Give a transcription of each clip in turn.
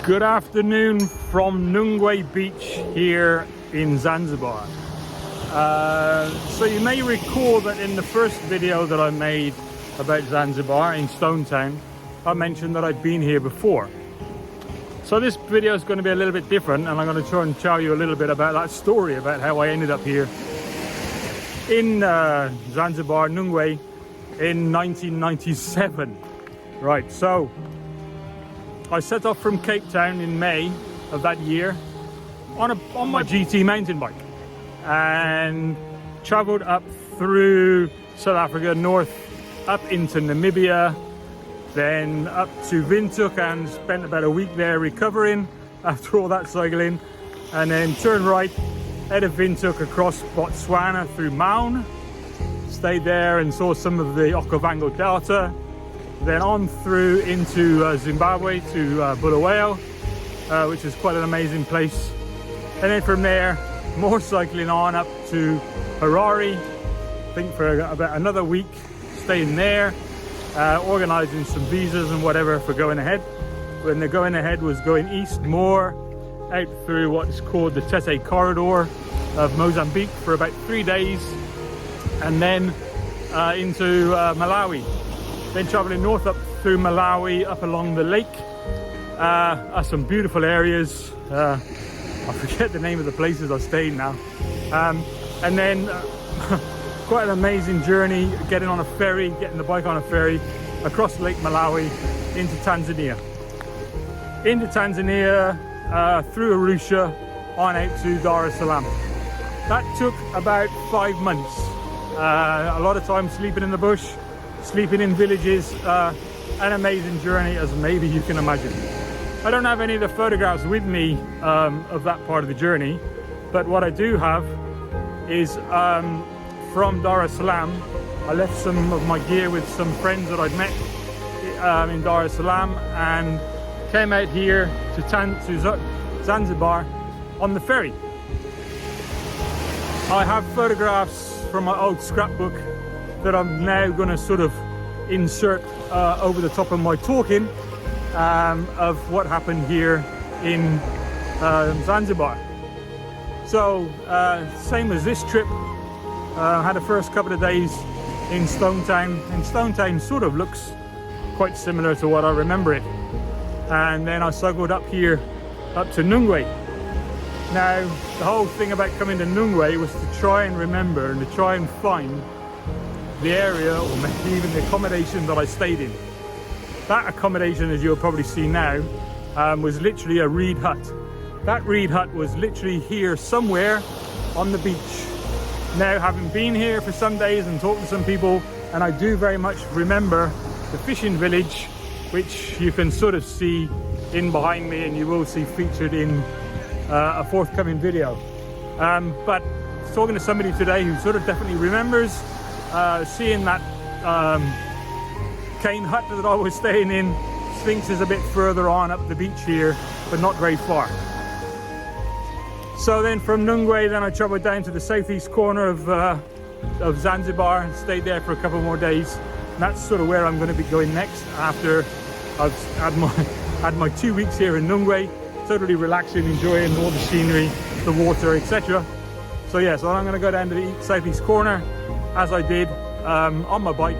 Good afternoon from Nungwi beach here in Zanzibar. So you may recall that in the first video that I made about Zanzibar in Stone Town, I mentioned that I'd been here before. So this video is going to be a little bit different, and I'm going to try and tell you a little bit about that story, about how I ended up here in Zanzibar, Nungwi, in 1997. Right, so I set off from Cape Town in May of that year on my GT mountain bike and travelled up through South Africa, north up into Namibia, then up to Windhoek and spent about a week there recovering after all that cycling, and then turned right out of Windhoek across Botswana through Maun, stayed there and saw some of the Okavango Delta, then on through into Zimbabwe to Bulawayo, which is quite an amazing place, and then from there more cycling on up to Harare, I think for about another week, staying there, organising some visas and whatever for going ahead. When the going ahead was going east more out through what's called the Tete corridor of Mozambique for about 3 days, and then into Malawi. Then travelling north up through Malawi, up along the lake, some beautiful areas. I forget the name of the places I stayed now. And then quite an amazing journey, getting on a ferry, getting the bike on a ferry across Lake Malawi into Tanzania. Into Tanzania, through Arusha, on out to Dar es Salaam. That took about 5 months. A lot of time sleeping in the bush, sleeping in villages, an amazing journey as maybe you can imagine. I don't have any of the photographs with me of that part of the journey, but what I do have is from Dar es Salaam. I left some of my gear with some friends that I'd met in Dar es Salaam and came out here to Zanzibar on the ferry. I have photographs from my old scrapbook that I'm now going to sort of insert over the top of my talking of what happened here in Zanzibar. So same as this trip, had the first couple of days in Stone Town, and Stone Town sort of looks quite similar to what I remember it. And then I cycled up here, up to Nungwi. Now, the whole thing about coming to Nungwi was to try and remember and to try and find the area, or maybe even the accommodation that I stayed in. That accommodation, as you'll probably see now, was literally a reed hut. That reed hut was literally here somewhere on the beach. Now, having been here for some days and talked to some people, and I do very much remember the fishing village, which you can sort of see in behind me, and you will see featured in a forthcoming video. But talking to somebody today who sort of definitely remembers seeing that cane hut that I was staying in. Sphinx is a bit further on up the beach here, but not very far. So then from Nungwi, then I travelled down to the southeast corner of Zanzibar and stayed there for a couple more days. And that's sort of where I'm going to be going next after I've had my 2 weeks here in Nungwi, totally relaxing, enjoying all the scenery, the water, etc. So yeah, so I'm going to go down to the southeast corner, as I did on my bike,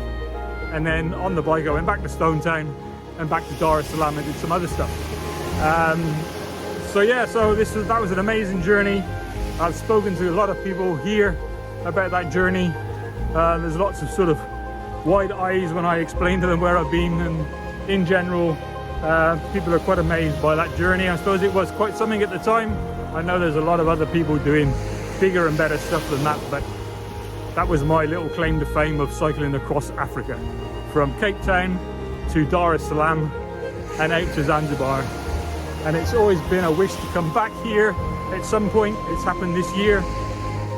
and then on the bike I went back to Stone Town and back to Dar es Salaam and did some other stuff. So yeah, so that was an amazing journey. I've spoken to a lot of people here about that journey. There's lots of sort of wide eyes when I explain to them where I've been, and in general people are quite amazed by that journey. I suppose it was quite something at the time. I know there's a lot of other people doing bigger and better stuff than that, but that was my little claim to fame of cycling across Africa, from Cape Town to Dar es Salaam and out to Zanzibar. And it's always been a wish to come back here at some point. It's happened this year,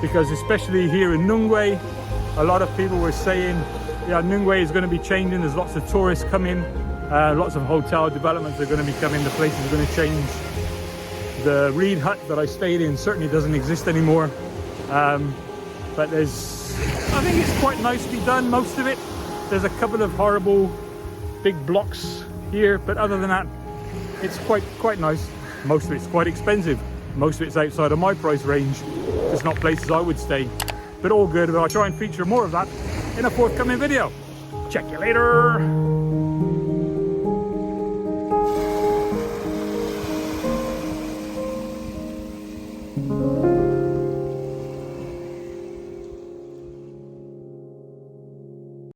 because especially here in Nungwi, a lot of people were saying, yeah, Nungwi is going to be changing. There's lots of tourists coming, lots of hotel developments are going to be coming, the place is going to change. The reed hut that I stayed in certainly doesn't exist anymore. But I think it's quite nicely done, most of it. There's a couple of horrible big blocks here, but other than that, it's quite nice. Most of it's quite expensive. Most of it's outside of my price range. It's not places I would stay, but all good. But I'll try and feature more of that in a forthcoming video. Check you later.